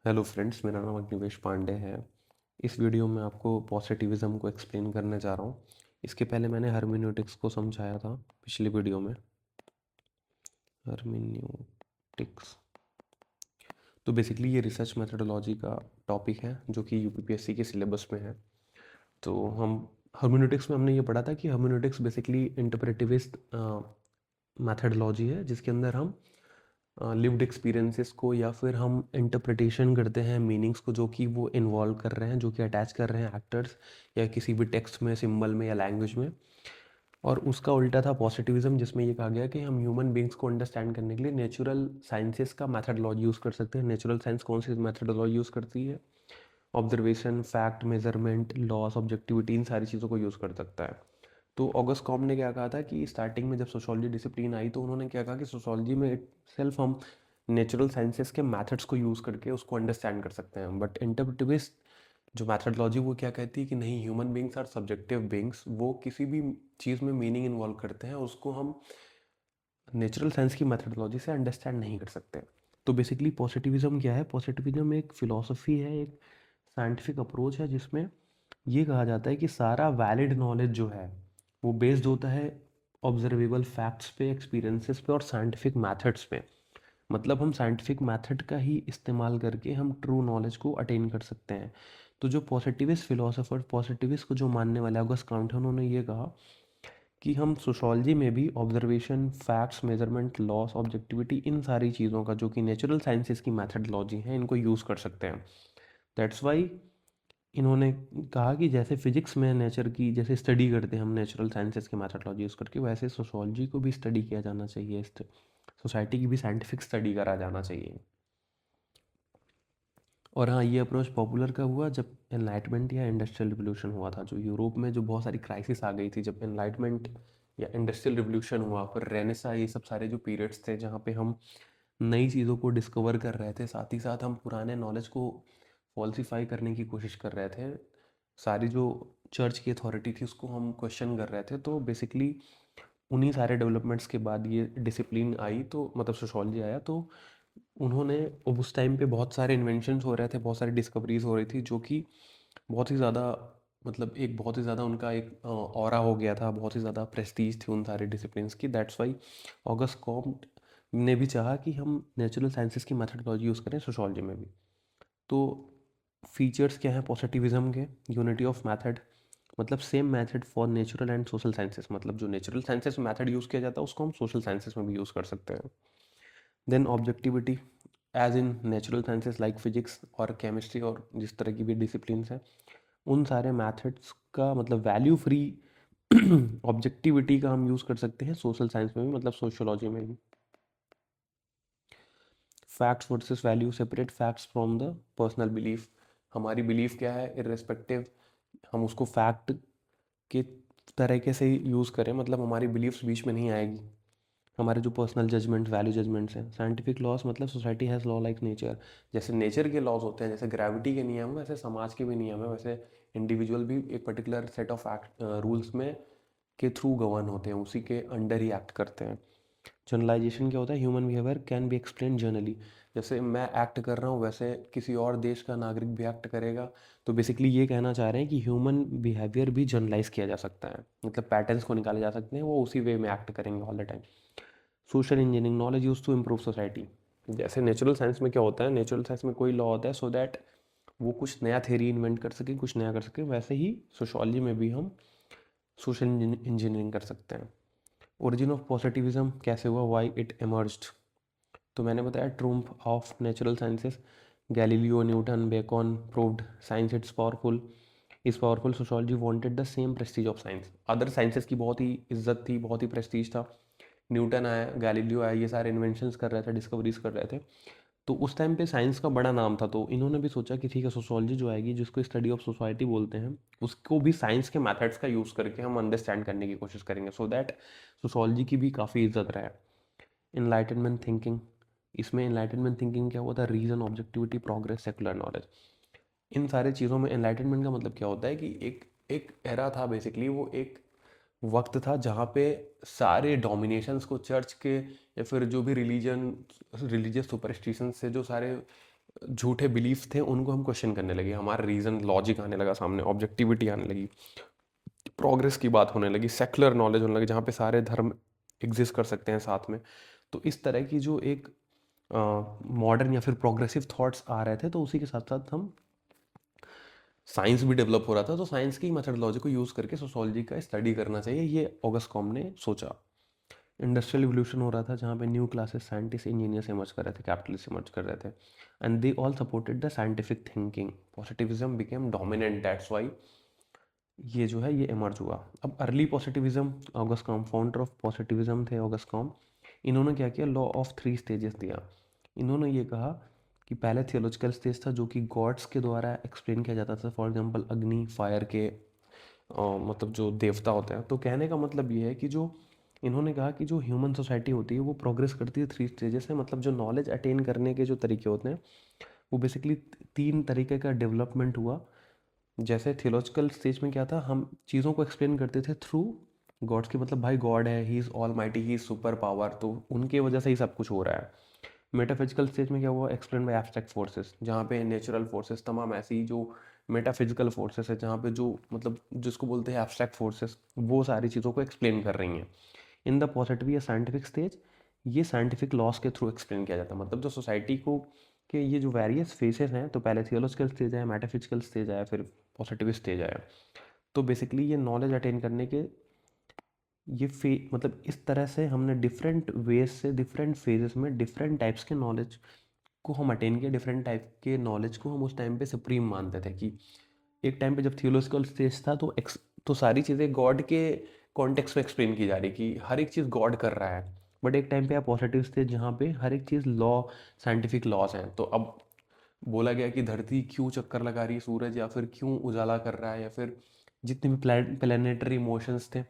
Hello friends, मेरा नाम अग्निवेश पांडे है। इस वीडियो में आपको पॉजिटिविज्म को एक्सप्लेन करने जा रहा हूँ। इसके पहले मैंने हर्मेन्यूटिक्स को समझाया था पिछली वीडियो में। हर्मेन्यूटिक्स तो बेसिकली ये रिसर्च मेथडोलॉजी का टॉपिक है जो कि यूपीपीएससी के सिलेबस में है। तो हम हर्मेन्यूटिक्स में हमने ये पढ़ा था कि हर्मेन्यूटिक्स बेसिकली इंटरप्रेटिविस्ट मेथडोलॉजी है जिसके अंदर हम लिव्ड एक्सपीरियंसेस को या फिर हम इंटरप्रिटेशन करते हैं मीनिंग्स को जो कि वो इन्वॉल्व कर रहे हैं, जो कि अटैच कर रहे हैं एक्टर्स या किसी भी टेक्स्ट में, सिंबल में या लैंग्वेज में। और उसका उल्टा था पॉजिटिविज्म, जिसमें ये कहा गया कि हम ह्यूमन बींग्स को अंडरस्टैंड करने के लिए नेचुरल साइंसेस का मैथडोलॉजी यूज़ कर सकते हैं। नेचुरल साइंस कौन सी मैथडोलॉजी यूज़ करती है? Observation, fact, measurement, laws, objectivity, इन सारी चीज़ों को यूज़ कर सकता है। तो ऑगस्ट कॉम ने क्या कहा था कि स्टार्टिंग में जब सोशोलॉजी डिसिप्लिन आई तो उन्होंने क्या कहा कि सोशोलॉजी में इट सेल्फ हम नेचुरल साइंसेस के मेथड्स को यूज़ करके उसको अंडरस्टैंड कर सकते हैं। बट इंटरप्रेटिविस्ट जो मैथडोलॉजी वो क्या कहती है कि नहीं, human beings are subjective beings, वो किसी भी चीज़ में मीनिंग इन्वॉल्व करते हैं, उसको हम नेचुरल साइंस की मैथडोलॉजी से अंडरस्टैंड नहीं कर सकते। तो बेसिकली पॉजिटिविज्म क्या है? पॉजिटिविज्म एक फ़िलॉसफी है, एक साइंटिफिक अप्रोच है जिसमें ये कहा जाता है कि सारा वैलिड नॉलेज जो है वो बेस्ड होता है ऑब्जर्वेबल फैक्ट्स पे, एक्सपीरियंसेस पे और साइंटिफिक मेथड्स पे। मतलब हम साइंटिफिक मेथड का ही इस्तेमाल करके हम ट्रू नॉलेज को अटेन कर सकते हैं। तो जो पॉजिटिविस्ट फिलोसोफर, पॉजिटिविस्ट को जो मानने वाले ऑगस्ट काउंट है, उन्होंने ये कहा कि हम सोशोलॉजी में भी observation, facts, measurement, laws, objectivity, इन सारी चीज़ों का जो कि नेचुरल साइंसेस की मैथडोलॉजी है, इनको यूज़ कर सकते हैं। दैट्स वाई इन्होंने कहा कि जैसे फिजिक्स में नेचर की जैसे स्टडी करते हैं हम नेचुरल साइंसेस के मैथडोलॉजी यूज़ करके, वैसे सोशोलॉजी को भी स्टडी किया जाना चाहिए, सोसाइटी की भी साइंटिफिक स्टडी करा जाना चाहिए। और हाँ, ये अप्रोच पॉपुलर कब हुआ? जब एनलाइटमेंट या इंडस्ट्रियल रिवोल्यूशन हुआ था। जो यूरोप में जो बहुत सारी क्राइसिस आ गई थी, जब एनलाइटमेंट या इंडस्ट्रियल रिवोल्यूशन हुआ, फिर रेनेसा, ये सब सारे जो पीरियड्स थे जहाँ पे हम नई चीज़ों को डिस्कवर कर रहे थे, साथ ही साथ हम पुराने नॉलेज को फॉल्सिफाई करने की कोशिश कर रहे थे। सारी जो चर्च की अथॉरिटी थी उसको हम क्वेश्चन कर रहे थे। तो बेसिकली उन्हीं सारे डेवलपमेंट्स के बाद ये डिसिप्लिन आई, तो मतलब सोशोलॉजी आया। तो उन्होंने उस टाइम पे बहुत सारे इन्वेंशंस हो रहे थे, बहुत सारी डिस्कवरीज हो रही थी, जो कि बहुत ही ज़्यादा, मतलब एक बहुत ही ज़्यादा उनका एक ऑरा हो गया था, बहुत ही ज़्यादा प्रेस्टीज थी उन सारे डिसिप्लिन्स की। दैट्स वाई ऑगस्ट कॉम्ट ने भी चाहा कि हम नेचुरल साइंसेस की मैथडोलॉजी यूज़ करें सोशोलॉजी में भी। तो फीचर्स क्या हैं पॉजिटिविज्म के? यूनिटी ऑफ मेथड, मतलब same method for natural and social sciences, मतलब जो नेचुरल साइंसेस में मेथड यूज़ किया जाता है उसको हम सोशल साइंसेस में भी यूज़ कर सकते हैं। Then objectivity, as in natural sciences like physics और केमिस्ट्री और जिस तरह की भी डिसिप्लिन्स हैं, उन सारे मेथड्स का मतलब वैल्यू फ्री ऑब्जेक्टिविटी का हम यूज़ कर सकते हैं सोशल साइंस में भी, मतलब सोशोलॉजी में भी। Facts versus value, separate facts from the personal belief. हमारी बिलीफ क्या है, इर्रेस्पेक्टिव, हम उसको फैक्ट के तरीके से यूज़ करें, मतलब हमारी बिलीफ्स बीच में नहीं आएगी। हमारे जो पर्सनल जजमेंट, वैल्यू जजमेंट्स हैं। साइंटिफिक लॉस, मतलब society has law like nature. जैसे नेचर के लॉज होते हैं, जैसे ग्रेविटी के नियम, वैसे समाज के भी नियम है, वैसे इंडिविजुअल भी एक particular set of act rules में के थ्रू गवर्न होते हैं, उसी के अंडर ही एक्ट करते हैं। जनरलाइजेशन क्या होता है? Human behaviour can be explain generally. जैसे मैं एक्ट कर रहा हूँ वैसे किसी और देश का नागरिक भी एक्ट करेगा। तो बेसिकली ये कहना चाह रहे हैं कि ह्यूमन बिहेवियर भी जनरलाइज किया जा सकता है, मतलब पैटर्न्स को निकाले जा सकते हैं, वो उसी वे में एक्ट करेंगे all the time. Social engineering, knowledge use to improve society. जैसे नेचुरल साइंस में क्या होता है, नेचुरल साइंस में कोई लॉ होता है सो दैट वो कुछ नया थेरी इन्वेंट कर सके, कुछ नया कर सके, वैसे ही सोशोलॉजी में भी हम सोशल इंजीनियरिंग कर सकते हैं। ओरिजिन ऑफ पॉजिटिविज्म कैसे हुआ, वाई इट एमर्ज्ड? तो मैंने बताया triumph of natural sciences, Galileo, Newton, Bacon proved science its powerful, is powerful. Sociology wanted the same prestige of science. Other sciences की बहुत ही इज्जत थी, बहुत ही प्रेस्टीज था। न्यूटन आया, गैलीलियो आया, ये सारे इन्वेंशंस कर रहे थे, डिस्कवरीज कर रहे थे। तो उस टाइम पे साइंस का बड़ा नाम था, तो इन्होंने भी सोचा कि ठीक है, सोशोलॉजी जो आएगी, जिसको स्टडी ऑफ सोसाइटी बोलते हैं, उसको भी साइंस के मेथड्स का यूज़ करके हम अंडरस्टैंड करने की कोशिश करेंगे, सो दैट सोशोलॉजी की भी काफ़ी इज्जत रहे। इनलाइटनमेंट थिंकिंग, इसमें इनलाइटनमेंट थिंकिंग क्या हुआ था? Reason, objectivity, progress, secular knowledge. इन सारे चीज़ों में एनलाइटनमेंट का मतलब क्या होता है कि एक एक एरा था, बेसिकली वो एक वक्त था जहाँ पे सारे डोमिनेशंस को चर्च के या फिर जो भी रिलीजन, रिलीजियस सुपरस्टिशन से जो सारे झूठे बिलीफ थे उनको हम क्वेश्चन करने लगे, हमारा रीज़न लॉजिक आने लगा सामने, ऑब्जेक्टिविटी आने लगी, प्रोग्रेस की बात होने लगी, सेक्युलर नॉलेज होने लगी जहाँ पे सारे धर्म एग्जिस्ट कर सकते हैं साथ में। तो इस तरह की जो एक मॉडर्न या फिर प्रोग्रेसिव थॉट्स आ रहे थे, तो उसी के साथ साथ हम साइंस भी डेवलप हो रहा था, तो साइंस की मेथडोलॉजी को यूज़ करके सोशोलॉजी का स्टडी करना चाहिए, ये ऑगस्ट कॉम ने सोचा। इंडस्ट्रियल रिवोल्यूशन हो रहा था जहाँ पे new classes scientist engineers emerge कर रहे थे, कैपिटलिस्ट इमर्ज कर रहे थे, and they all supported the scientific thinking, positivism became dominant, that's why ये जो है ये इमर्ज हुआ। अब early positivism, August com founder of positivism थे ऑगस्ट कॉम। इन्होंने क्या किया, लॉ ऑफ 3 स्टेजेस दिया। इन्होंने ये कहा कि पहले थियोलॉजिकल स्टेज था जो कि गॉड्स के द्वारा एक्सप्लेन किया जाता था, फॉर एग्जांपल अग्नि, फायर के मतलब जो देवता होते हैं। तो कहने का मतलब ये है कि जो इन्होंने कहा कि जो ह्यूमन सोसाइटी होती है वो प्रोग्रेस करती है 3 स्टेजेस से, मतलब जो नॉलेज अटेन करने के जो तरीके होते हैं वो बेसिकली 3 तरीके का डेवलपमेंट हुआ। जैसे थियोलॉजिकल स्टेज में क्या था, हम चीज़ों को एक्सप्लेन करते थे थ्रू गॉड्स के, मतलब भाई गॉड है, he is all mighty, he is super power, तो उनके वजह से ही सब कुछ हो रहा है। मेटाफिजिकल स्टेज में क्या हुआ, एक्सप्लेन बाय एब्स्ट्रैक्ट फोर्सेस, जहाँ पे नेचुरल फोर्सेस, तमाम ऐसी जो मेटाफिजिकल फोर्सेस है, जहाँ पे जो मतलब जिसको बोलते हैं एब्स्ट्रैक्ट फोर्सेस, वो सारी चीज़ों को एक्सप्लेन कर रही हैं। इन द पॉजिटिव या साइंटिफिक स्टेज ये साइंटिफिक लॉस के थ्रू एक्सप्लेन किया जाता है, मतलब जो सोसाइटी को के ये जो वेरियस फेसेस हैं, तो पहले थियोलॉजिकल स्टेज आया, मेटाफिजिकल स्टेज आया, फिर पॉजिटिव स्टेज आया। तो बेसिकली ये नॉलेज अटेन करने के ये मतलब इस तरह से हमने डिफरेंट वेज से डिफरेंट फेजेस में डिफरेंट टाइप्स के नॉलेज को हम अटेन किया। डिफरेंट टाइप के नॉलेज को हम उस टाइम पे सुप्रीम मानते थे कि एक टाइम पे जब थियोलॉजिकल स्टेज था तो सारी चीज़ें गॉड के कॉन्टेक्स्ट में एक्सप्लेन की जा रही कि हर एक चीज़ गॉड कर रहा है। बट एक टाइम पे आप पॉजिटिव स्टेज जहाँ पे हर एक चीज़ लॉ, साइंटिफिक लॉज हैं। तो अब बोला गया कि धरती क्यों चक्कर लगा रही है सूरज, या फिर क्यों उजाला कर रहा है, या फिर जितने भी प्लानिटरी मोशंस थे,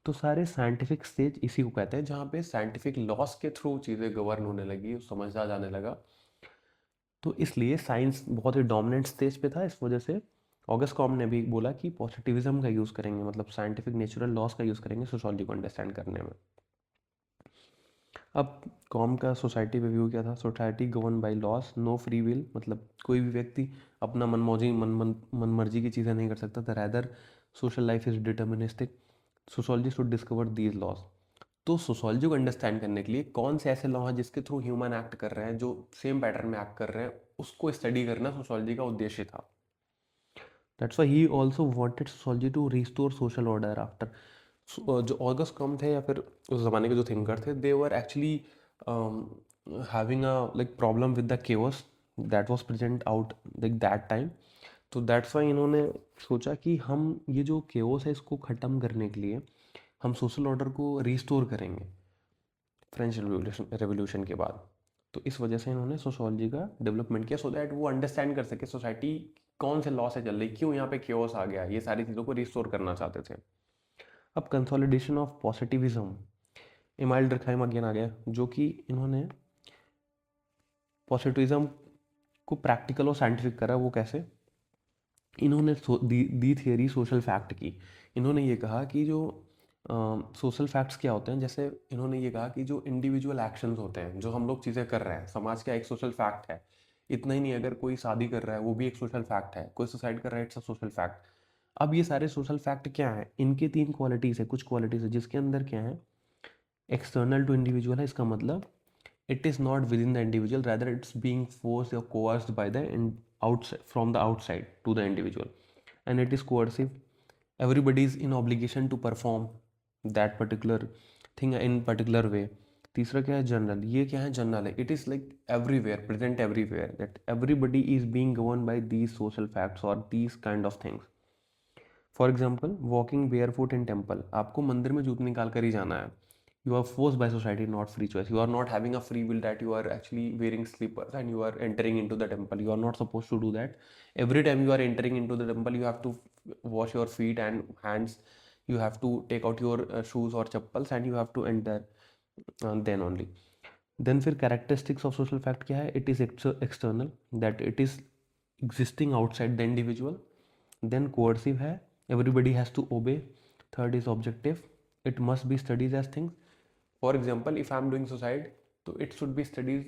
तो सारे साइंटिफिक स्टेज इसी को कहते हैं, जहाँ पे साइंटिफिक लॉस के थ्रू चीज़ें गवर्न होने लगी, समझा जाने लगा। तो इसलिए साइंस बहुत ही डोमिनेंट स्टेज पे था। इस वजह से ऑगस्ट कॉम ने भी बोला कि पॉजिटिविज्म का यूज़ करेंगे, मतलब साइंटिफिक नेचुरल लॉस का यूज़ करेंगे सोशोलॉजी को अंडरस्टैंड करने में। अब कॉम का सोसाइटी पे व्यू क्या था, society govern by laws, no free will, मतलब कोई भी व्यक्ति अपना मनमौजी मन मर्जी की चीज़ें नहीं कर सकता था, rather social life is deterministic, sociology should discover these loss. तो सोशोलॉजी को अंडरस्टैंड करने के लिए कौन से ऐसे लॉ हैं जिसके थ्रू ह्यूमन एक्ट कर रहे हैं, जो सेम पैटर्न में एक्ट कर रहे हैं, उसको स्टडी करना सोशोलॉजी का उद्देश्य था। That's why he also wanted sociology to restore social order after. जो ऑगस्ट कम थे या फिर उस ज़माने के जो थिंकर थे, they were actually having a like problem with the chaos that was present out like that time. तो दैट्स वाई इन्होंने सोचा कि हम ये जो केओस है इसको ख़त्म करने के लिए हम सोशल ऑर्डर को रिस्टोर करेंगे फ्रेंच रेवोल्यूशन के बाद। तो इस वजह से इन्होंने सोशोलॉजी का डेवलपमेंट किया, सो दैट वो अंडरस्टैंड कर सके सोसाइटी कौन से लॉ से चल रही, क्यों यहाँ पे केओस आ गया, ये सारी चीज़ों को रिस्टोर करना चाहते थे। अब consolidation of positivism, Emile Durkheim again आ गया, जो कि इन्होंने पॉजिटिविज्म को प्रैक्टिकल और साइंटिफिक करा। वो कैसे, इन्होंने दी थियरी सोशल फैक्ट की। इन्होंने ये कहा कि जो सोशल फैक्ट्स क्या होते हैं, जैसे इन्होंने ये कहा कि जो इंडिविजुअल एक्शंस होते हैं, जो हम लोग चीज़ें कर रहे हैं, समाज का एक सोशल फैक्ट है। इतना ही नहीं, अगर कोई शादी कर रहा है वो भी एक सोशल फैक्ट है, कोई सुसाइड कर रहा है, इट्स अ सोशल फैक्ट। अब ये सारे सोशल फैक्ट क्या है, इनके 3 क्वालिटीज़ है, कुछ क्वालिटीज़ है जिसके अंदर क्या है, एक्सटर्नल टू इंडिविजुअल है। इसका मतलब it is not within the individual, rather it's being forced or coerced by the outside, from the outside to the individual, and it is coercive. Everybody is in obligation to perform that particular thing in particular way. तीसरा क्या है, general. ये क्या है, general है, it is like everywhere, present everywhere, that everybody is being govern by these social facts और these kind of things. For example walking bare foot in temple, आपको मंदिर में जूते निकाल कर ही जाना है। You are forced by society, not free choice. You are not having a free will that you are actually wearing slippers and you are entering into the temple. You are not supposed to do that. Every time you are entering into the temple, you have to wash your feet and hands. You have to take out your shoes or chappals and you have to enter then only. Then फिर characteristics of social fact क्या है? It is external, that it is existing outside the individual. Then coercive है, everybody has to obey. Third is objective, it must be studied as things. For example, if I am doing suicide, so it should be studied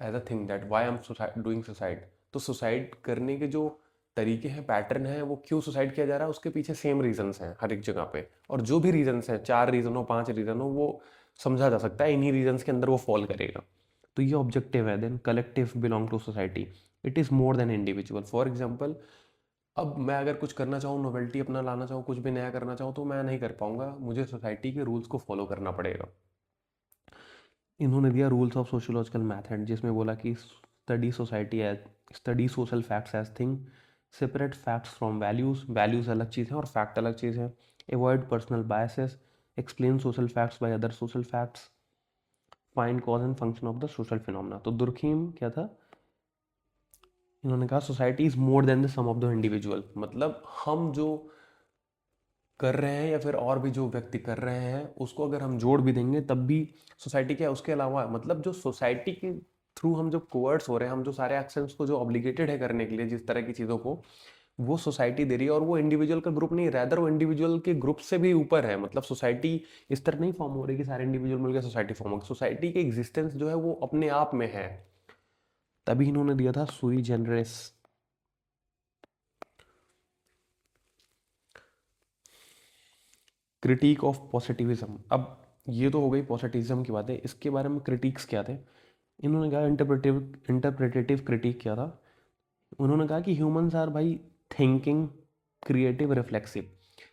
as a thing that why am doing suicide. तो suicide करने के जो तरीके हैं, pattern है, वो क्यों suicide किया जा रहा है, उसके पीछे सेम रीजंस हैं हर एक जगह पे। और जो भी रीजंस हैं, 4 रीजन हो, 5 रीजन हो, वो समझा जा सकता है, इन्हीं रीजंस के अंदर वो फॉल करेगा। तो ये ऑब्जेक्टिव है। Then collective belong to society, it is more than individual. For example, अब मैं अगर कुछ करना चाहूँ, नोवेल्टी अपना लाना चाहूँ, कुछ भी नया करना चाहूँ, तो मैं नहीं कर पाऊंगा, मुझे सोसाइटी के रूल्स को फॉलो करना पड़ेगा। इन्होंने दिया रूल्स ऑफ सोशियोलॉजिकल मैथड, जिसमें बोला कि study social facts as thing, separate facts from values, values अलग चीज़ है और फैक्ट अलग चीज़ है, avoid personal biases, explain social facts by other social facts, find cause and function of the social phenomena. तो दुर्खीम क्या था, इन्होंने कहा society is more than the sum of the individual. मतलब हम जो कर रहे हैं या फिर और भी जो व्यक्ति कर रहे हैं, उसको अगर हम जोड़ भी देंगे तब भी सोसाइटी क्या है, उसके अलावा मतलब जो सोसाइटी के थ्रू हम जो कोवर्ट्स हो रहे हैं, हम जो सारे एक्शंस को जो ऑब्लिगेटेड है करने के लिए, जिस तरह की चीज़ों को, वो सोसाइटी दे रही है। और वो इंडिविजुअल का ग्रुप नहीं, रैदर वो इंडिविजुअल के ग्रुप से भी ऊपर है। मतलब सोसाइटी इस तरह नहीं फॉर्म हो रही कि सारे इंडिविजुअल मिलकर सोसाइटी फॉर्म हो, सोसाइटी की एग्जिस्टेंस जो है वो अपने आप में है। तभी इन्होंने दिया था सुई जेनरेस। Critic of positivism. अब ये तो हो गई पॉजिटिविज्म की बातें, इसके बारे में क्रिटिक्स क्या थे। इन्होंने कहा इंटरप्रेटेटिव क्रिटिक क्या था। उन्होंने कहा कि ह्यूमंस आर भाई thinking, creative, reflexive.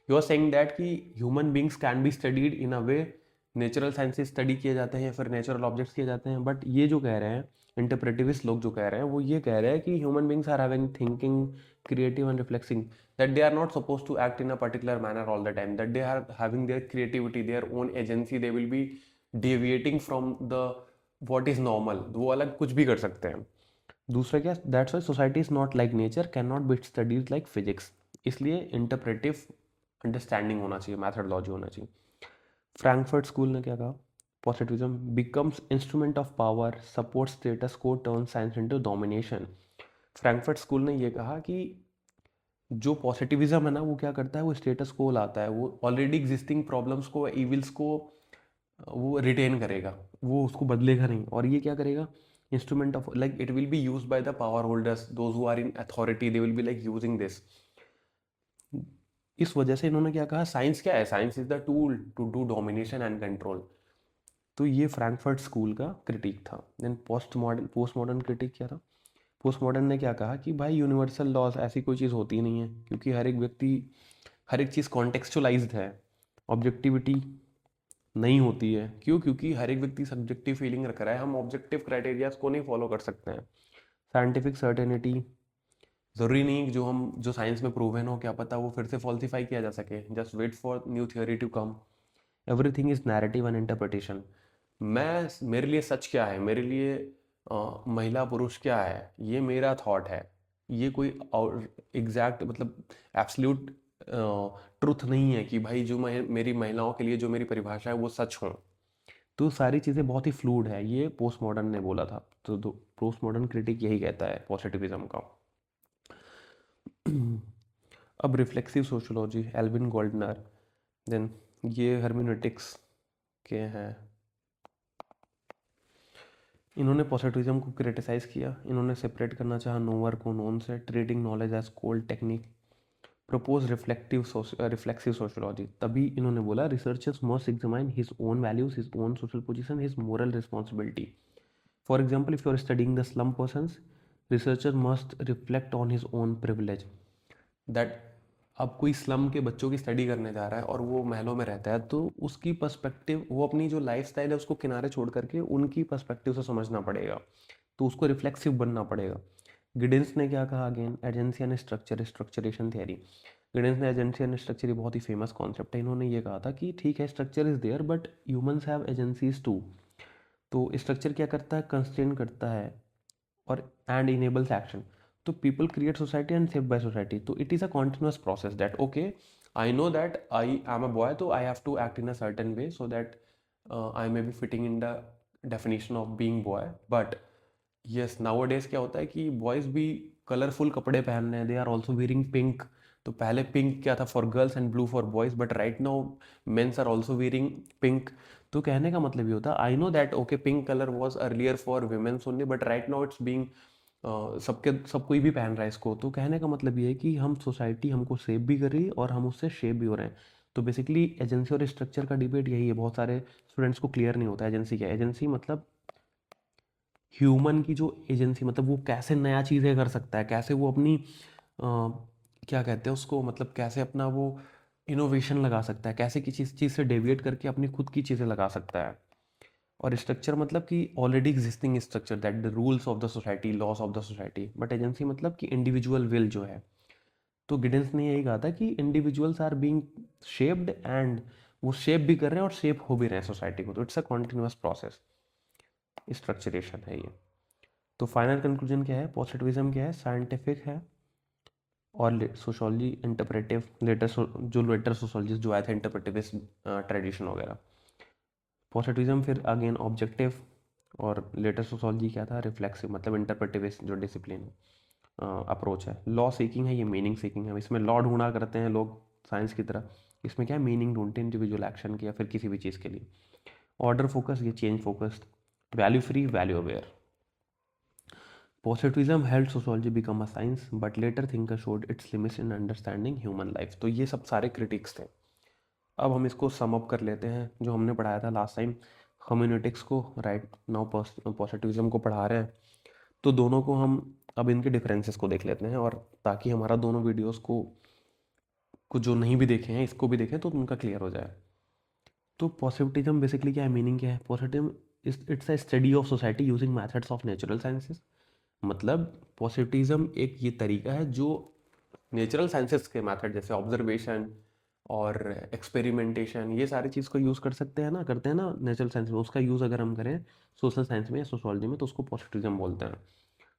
You are saying that कि human beings can be studied in a way, natural sciences study किए जाते हैं या फिर नेचुरल ऑब्जेक्ट्स किए जाते हैं, बट ये जो कह रहे हैं इंटरप्रेटिविस्ट लोग, जो कह रहे हैं वो ये कह रहे हैं कि human beings are having thinking, creative and reflecting, that they are not supposed to act in a particular manner all the time, that they are having their creativity, their own agency, they will be deviating from the what is normal, वो अलग कुछ भी कर सकते हैं। दूसरा क्या, that's why society is not like nature, can not B studies like physics. इसलिए इंटरप्रेटिव अंडरस्टैंडिंग होना चाहिए, मैथडोलॉजी होना चाहिए। फ्रैंकफर्ट स्कूल ने क्या कहा, positivism becomes instrument of power, support status quo, turn science into domination. Frankfurt school ने ये कहा कि जो पॉजिटिविज्म है ना, वो क्या करता है, वो स्टेटस को लाता है, वो ऑलरेडी एग्जिस्टिंग प्रॉब्लम्स को, इविल्स को वो रिटेन करेगा, वो उसको बदलेगा नहीं। और ये क्या करेगा, instrument of like it will be used by the power holders, those who are in authority, they will be like using this. इस वजह से इन्होंने क्या कहा, साइंस क्या है, science is the tool to do domination and control. तो ये फ्रैंकफर्ट स्कूल का क्रिटिक था। देन पोस्ट मॉडर्न क्रिटिक क्या था, पोस्ट मॉडर्न ने क्या कहा कि भाई यूनिवर्सल लॉज ऐसी कोई चीज़ होती नहीं है, क्योंकि हर एक व्यक्ति, हर एक चीज़ कॉन्टेक्चुअलाइज्ड है, ऑब्जेक्टिविटी नहीं होती है। क्यों, क्योंकि हर एक व्यक्ति सब्जेक्टिव फीलिंग रख रहा है, हम ऑब्जेक्टिव क्राइटेरियाज को नहीं फॉलो कर सकते हैं। साइंटिफिक सर्टेनिटी, ज़रूरी नहीं कि जो साइंस में प्रूवन हो, क्या पता वो फिर से फॉल्सिफाई किया जा सके, just wait for new theory to come. Everything is narrative and interpretation. मेरे लिए सच क्या है, मेरे लिए महिला पुरुष क्या है, ये मेरा थॉट है, ये कोई एग्जैक्ट मतलब एब्सोल्यूट ट्रुथ नहीं है कि भाई जो मेरी महिलाओं के लिए जो मेरी परिभाषा है वो सच हो। तो सारी चीज़ें बहुत ही फ्लूड है, ये पोस्ट मॉडर्न ने बोला था। तो पोस्ट मॉडर्न क्रिटिक यही कहता है पॉजिटिविज्म का। अब reflexive sociology, Alvin Gouldner. Then ये हर्मेनेटिक्स के हैं। इन्होंने पॉजिटिविज्म को क्रिटिसाइज़ किया। इन्होंने सेपरेट करना चाहा नोवर को नोन से, treating knowledge as cold technique, propose reflexive sociology. तभी इन्होंने बोला researchers must examine his own values, his own social position, his moral responsibility. For example, if you are studying the slum persons, researcher must reflect on his own privilege, that अब कोई slum के बच्चों की study करने जा रहा है और वो महलों में रहता है, तो उसकी पर्सपेक्टिव, वो अपनी जो लाइफ स्टाइल है उसको किनारे छोड़ करके उनकी पर्सपेक्टिव से समझना पड़ेगा, तो उसको रिफ्लेक्सिव बनना पड़ेगा। गिडेंस ने क्या कहा, again agency and structuration theory. Giddens ने एजेंसी एंड स्ट्रक्चर, बहुत ही फेमस कॉन्सेप्ट है। इन्होंने ये कहा था कि ठीक है, structure is there but humans have agencies too. तो स्ट्रक्चर क्या करता है, कंस्ट्रेन करता है और एंड इनेबल्स एक्शन। तो people create society and saved by society. तो it is a continuous process that okay, I know that I am a boy, तो I have to act in a certain way so that I may be fitting in the definition of being boy. But yes, now days क्या होता है कि boys भी colourful कपड़े पहन रहे हैं, they are also wearing pink. तो पहले पिंक क्या था for girls and blue for boys, but right now mens are also wearing pink. तो कहने का मतलब ये होता है, I know that okay pink colour was earlier for womens only but right now it's being सब कोई भी पहन रहा है इसको। तो कहने का मतलब ये है कि हम सोसाइटी हमको शेप भी कर रही है और हम उससे शेप भी हो रहे हैं। तो बेसिकली एजेंसी और स्ट्रक्चर का डिबेट यही है, बहुत सारे स्टूडेंट्स को क्लियर नहीं होता एजेंसी क्या है। एजेंसी मतलब ह्यूमन की जो एजेंसी, मतलब वो कैसे नया चीज़ें कर सकता है, कैसे वो अपनी क्या कहते हैं उसको, मतलब कैसे अपना वो इनोवेशन लगा सकता है, कैसे किसी चीज़ से डेविएट करके अपनी खुद की चीज़ें लगा सकता है। और स्ट्रक्चर मतलब कि already existing structure that the rules of the society, loss of the society. But agency मतलब कि इंडिविजुअल विल जो है। तो गिडेंस ने यही कहा था कि individuals are being shaped and वो शेप भी कर रहे हैं और शेप हो भी रहे हैं सोसाइटी को। तो इट्स अ कॉन्टिन्यूस प्रोसेस, स्ट्रक्चरेशन है ये। तो फाइनल कंक्लूजन क्या है, पॉजिटिविज्म क्या है, साइंटिफिक है और सोशोलॉजी इंटरप्रेटिव, जो लेटर सोशोलॉजिस्ट जो आए थे इंटरप्रेटिविस्ट ट्रेडिशन वगैरह। पॉजिटिविज्म फिर अगेन ऑब्जेक्टिव, और लेटर सोशोलॉजी क्या था, रिफ्लेक्सिव, मतलब इंटरप्रेटिविस्ट जो डिसिप्लिन अप्रोच है। लॉ सीकिंग है, ये मीनिंग सीकिंग है। इसमें लॉ ढूंढा करते हैं लोग साइंस की तरह, इसमें क्या है, मीनिंग ढूंढते हैं इंडिविजुअल एक्शन की या फिर किसी भी चीज़ के लिए। ऑर्डर फोकस, ये change focused. Value free, value aware. Positivism helped sociology become a science, but later thinkers showed its limits in understanding human life। तो ये सब सारे क्रिटिक्स थे। अब हम इसको सम अप कर लेते हैं, जो हमने पढ़ाया था लास्ट टाइम हर्मेनेटिक्स को, राइट नाउ पॉजिटिविज्म को पढ़ा रहे हैं। तो दोनों को हम अब इनके डिफरेंसेस को देख लेते हैं, और ताकि हमारा दोनों वीडियोस को जो नहीं भी देखे हैं इसको भी देखें तो उनका क्लियर हो जाए। तो पॉजिटिविज्म बेसिकली क्या है, मीनिंग क्या है, positive it's a study of society using methods of natural sciences. मतलब पॉजिटिविज्म एक ये तरीका है जो नेचुरल साइंसेस के मेथड जैसे ऑब्जर्वेशन और एक्सपेरिमेंटेशन, ये सारी चीज़ को यूज़ कर सकते हैं ना, करते हैं ना नेचुरल साइंस में, उसका यूज़ अगर हम करें सोशल साइंस में या सोशोलॉजी में तो उसको पॉजिटिविज्म बोलते हैं।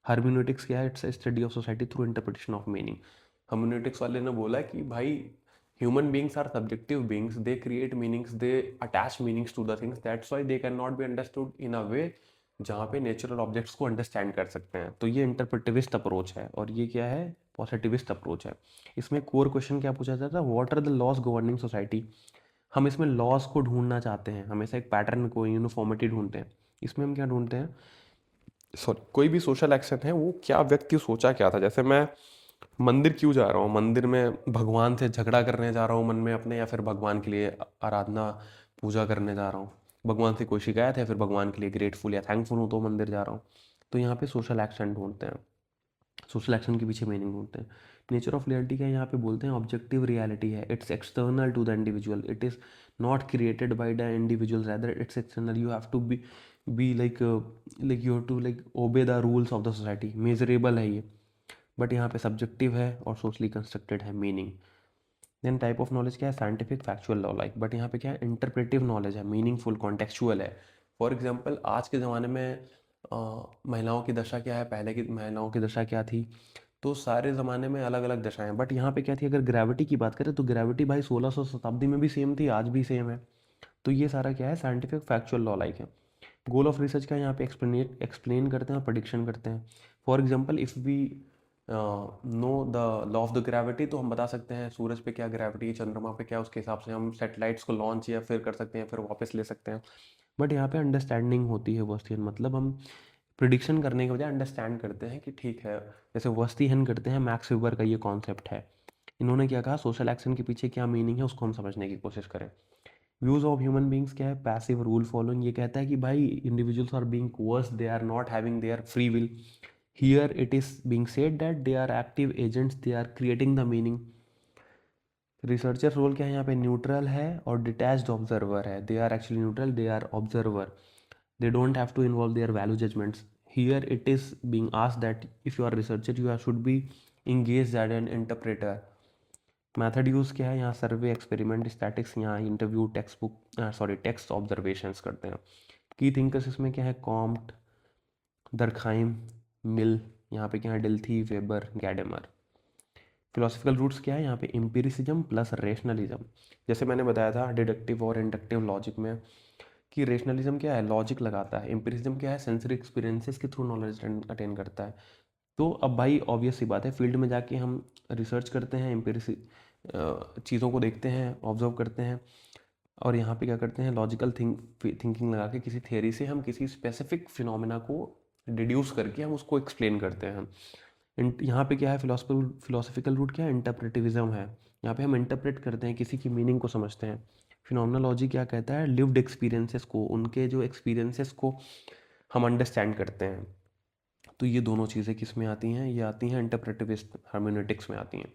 हर्मेनेटिक्स क्या है, it's a study of society through interpretation of meaning. Hermeneutics वाले ने बोला कि भाई human beings are subjective beings, they create meanings, they attach meanings to the things, that's why they can not be understood in a way जहाँ पे natural objects को understand कर सकते हैं। तो ये इंटरप्रेटिविस्ट अप्रोच है, और ये क्या है, पॉजिटिविस्ट अप्रोच है। इसमें कोर क्वेश्चन क्या पूछा जाता है, what are the laws governing society. हम इसमें लॉज को ढूंढना चाहते हैं, हमेशा एक पैटर्न को, यूनिफॉर्मिटी ढूंढते हैं। इसमें हम क्या ढूंढते हैं, सॉरी, कोई भी सोशल एक्शन है वो क्या व्यक्ति सोचा क्या था। जैसे मैं मंदिर क्यों जा रहा हूँ, मंदिर में भगवान से झगड़ा करने जा रहा हूँ मन में अपने, या फिर भगवान के लिए आराधना पूजा करने जा रहा हूँ, भगवान से कोई शिकायत है, फिर भगवान के लिए ग्रेटफुल या थैंकफुल हूँ तो मंदिर जा रहा हूँ। तो यहाँ पे सोशल एक्शन ढूंढते हैं, सोशल एक्शन के पीछे मीनिंग ढूंढते हैं। नेचर ऑफ रियलिटी क्या है, यहाँ पे बोलते हैं ऑब्जेक्टिव रियलिटी है, it's external to the individual, it is not created by the individual, rather it's external, you have to be like you have to like obey the rules of the society, measurable है ये। But यहाँ पे subjective है और socially constructed है meaning. Then type of knowledge क्या है, scientific factual law like, but यहाँ पे क्या है, इंटरप्रेटिव नॉलेज है, मीनिंगफुल कॉन्टेक्चुअल है। फॉर एग्जाम्पल आज के ज़माने में महिलाओं की दशा क्या है, पहले की महिलाओं की दशा क्या थी, तो सारे ज़माने में अलग अलग दशाएं हैं। बट यहाँ पे क्या थी, अगर ग्रेविटी की बात करें तो ग्रेविटी भाई 1600 शताब्दी में भी सेम थी, आज भी सेम है। तो ये सारा क्या है, साइंटिफिक फैक्चुअल लॉ लाइक है। गोल ऑफ रिसर्च का यहाँ पे एक्सप्लेन करते हैं और प्रडिक्शन करते हैं। For example if we know the law of the gravity, तो हम बता सकते हैं सूरज पे क्या ग्रेविटी है, चंद्रमा पे क्या, उसके हिसाब से हम सैटेलाइट्स को लॉन्च या फिर कर सकते हैं, फिर वापस ले सकते हैं। बट यहाँ पे अंडरस्टैंडिंग होती है वर्स्टियन, मतलब हम प्रिडिक्शन करने के बजाय अंडरस्टैंड करते हैं कि ठीक है, जैसे वर्स्टियन करते हैं, मैक्स वेबर का ये कॉन्सेप्ट है। इन्होंने क्या कहा, सोशल एक्शन के पीछे क्या मीनिंग है उसको हम समझने की कोशिश करें। व्यूज ऑफ ह्यूमन बींग्स क्या है, पैसिव रूल फॉलोइंग, ये कहता है कि भाई individuals are being coerced, they are not having their free will. Here it is being said that they are active agents, they are creating the meaning. Researcher role क्या है यहाँ पे, neutral है और डिटैच्ड ऑब्जर्वर है, they are actually neutral, they are observer, they don't have to involve their value judgments. Here it is being asked that if you are a researcher you should be engaged as an interpreter. Method use क्या है यहाँ, सर्वे, experiment, statics, यहाँ interview, text book text observations करते हैं। की thinkers इसमें क्या है, कॉम्ट, दरखाइम, मिल, यहाँ पे क्या है, डिल्थी, वेबर, गैडेमर। फिलोसफिकल रूट्स क्या है यहाँ पे, एम्पिरिसिज्म प्लस रेशनलिज्म। जैसे मैंने बताया था डिडक्टिव और इंडक्टिव लॉजिक में कि रेशनलिज्म क्या है, लॉजिक लगाता है, एम्पिरिसिज्म क्या है, सेंसरी एक्सपीरियंसेस के थ्रू नॉलेज अटेन करता है। तो अब भाई ऑब्वियस सी बात है, फील्ड में जाके हम रिसर्च करते हैं, एम्पिरिस चीज़ों को देखते हैं, ऑब्जर्व करते हैं, और यहाँ पे क्या करते हैं, लॉजिकल थिंकिंग लगा के किसी थ्योरी से हम किसी स्पेसिफिक फिनोमेना को डिड्यूस करके हम उसको एक्सप्लेन करते हैं। यहाँ पे क्या है, फिलोसफिकल रूट क्या है, इंटरप्रेटिविज्म है। यहाँ पे हम इंटरप्रेट करते हैं, किसी की मीनिंग को समझते हैं। फिनोमेनोलॉजी क्या कहता है, लिव्ड एक्सपीरियंसेस को, उनके जो एक्सपीरियंसेस को हम अंडरस्टैंड करते हैं। तो ये दोनों चीज़ें किस में आती हैं, ये आती हैं इंटरप्रेटिविस्ट हर्मेनेटिक्स में आती हैं।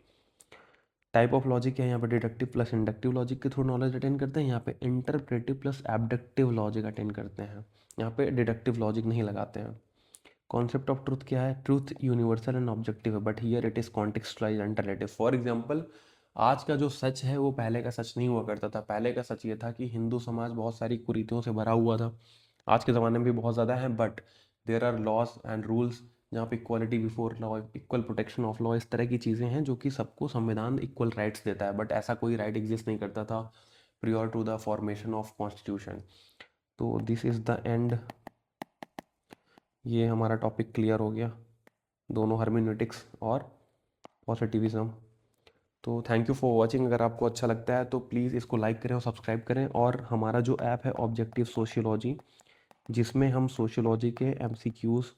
टाइप ऑफ लॉजिक है यहाँ पे, डिडक्टिव प्लस इंडक्टिव लॉजिक के थ्रू नॉलेज अटेन करते हैं। यहाँ पे इंटरप्रेटिव प्लस एबडक्टिव लॉजिक अटेन करते हैं। यहाँ पे डिडक्टिव लॉजिक नहीं लगाते हैं। कॉन्सेप्ट ऑफ ट्रूथ क्या है, ट्रूथ यूनिवर्सल एंड ऑब्जेक्टिव है, but here it is contextualize and relative. For example, आज का जो सच है वो पहले का सच नहीं हुआ करता था। पहले का सच ये था कि हिंदू समाज बहुत सारी कुरीतियों से भरा हुआ था, आज के ज़माने में भी बहुत ज़्यादा है, but there are laws and rules जहाँ पे equality before law, equal protection of law, इस तरह की चीज़ें हैं जो कि सबको संविधान इक्वल राइट्स देता है, बट ऐसा कोई राइट एग्जिस्ट नहीं करता था prior to the formation of constitution. तो दिस इज़ द एंड। ये हमारा टॉपिक क्लियर हो गया, दोनों हर्मेनेटिक्स और पॉजिटिविज्म। तो थैंक यू फॉर वॉचिंग। अगर आपको अच्छा लगता है तो प्लीज़ इसको लाइक करें और सब्सक्राइब करें। और हमारा जो ऐप है ऑब्जेक्टिव सोशियोलॉजी, जिसमें हम सोशियोलॉजी के एमसीक्यूज़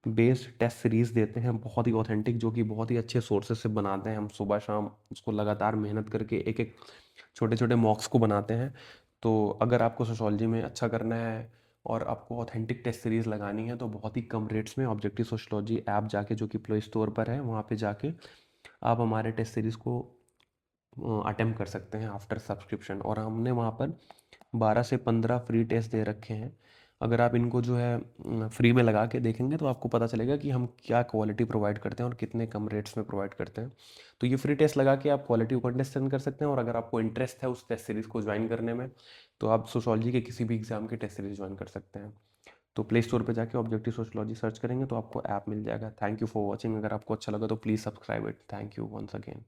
बेस्ड टेस्ट सीरीज़ देते हैं, बहुत ही ऑथेंटिक, जो कि बहुत ही अच्छे सोर्सेज से बनाते हैं। हम सुबह शाम उसको लगातार मेहनत करके एक एक छोटे छोटे मॉक्स को बनाते हैं। तो अगर आपको सोशियोलॉजी में अच्छा करना है और आपको ऑथेंटिक टेस्ट सीरीज़ लगानी है तो बहुत ही कम रेट्स में ऑब्जेक्टिव सोशियोलॉजी ऐप जाके, जो कि प्ले स्टोर पर है, वहाँ पे जाके आप हमारे टेस्ट सीरीज़ को अटेम्प्ट कर सकते हैं आफ्टर सब्सक्रिप्शन। और हमने वहाँ पर 12 से 15 फ्री टेस्ट दे रखे हैं। अगर आप इनको जो है फ्री में लगा के देखेंगे तो आपको पता चलेगा कि हम क्या क्वालिटी प्रोवाइड करते हैं और कितने कम रेट्स में प्रोवाइड करते हैं। तो ये फ्री टेस्ट लगा के आप क्वालिटी को अंडरस्टैंड कर सकते हैं। और अगर आपको इंटरेस्ट है उस टेस्ट सीरीज़ को ज्वाइन करने में, तो आप सोशोलॉजी के किसी भी एग्जाम के टेस्ट सीरीज ज्वाइन कर सकते हैं। तो प्ले स्टोर पे जाके ऑब्जेक्टिव सोशियोलॉजी सर्च करेंगे तो आपको ऐप मिल जाएगा। Thank you for watching. अगर आपको अच्छा लगा तो please subscribe it. Thank you once again.